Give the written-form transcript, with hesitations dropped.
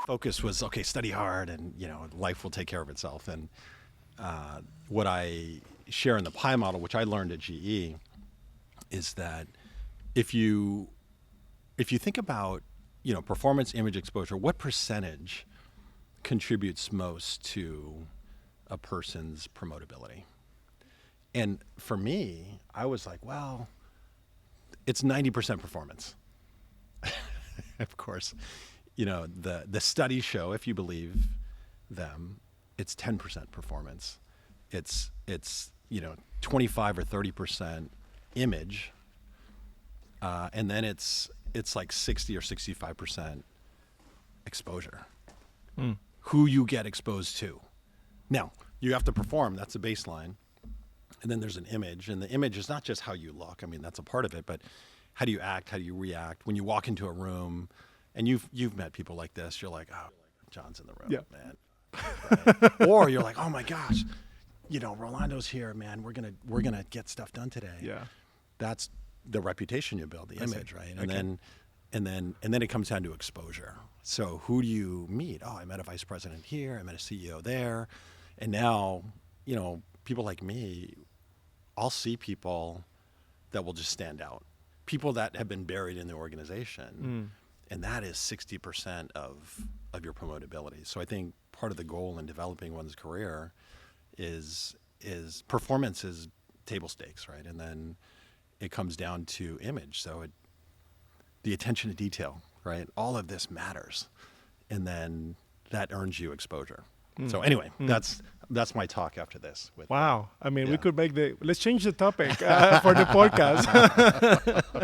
focus was, okay, study hard and, life will take care of itself. And what I share in the P.I.E model, which I learned at GE, is that if you think about, performance, image, exposure, what percentage contributes most to a person's promotability? And for me, I was like, well, it's 90% performance. Of course, the studies show, if you believe them, it's 10% performance. It's 25 or 30% image, and then it's like 60 or 65% exposure. Who you get exposed to. Now, you have to perform, that's the baseline. And then there's an image, and the image is not just how you look. I mean, that's a part of it, but how do you act? How do you react? When you walk into a room, and you've met people like this, you're like, oh, John's in the room, man. Right? Or you're like, oh my gosh, Rolando's here, man. We're gonna get stuff done today. Yeah. That's the reputation you build, the image, right? And then it comes down to exposure. So who do you meet? Oh, I met a vice president here. I met a CEO there, and now, people like me, I'll see people that will just stand out. People that have been buried in the organization, and that is 60% of your promotability. So I think part of the goal in developing one's career is performance is table stakes, right? And then it comes down to image. So the attention to detail, right? All of this matters, and then that earns you exposure. So anyway, that's my talk after this. Wow. I mean, we could let's change the topic for the podcast.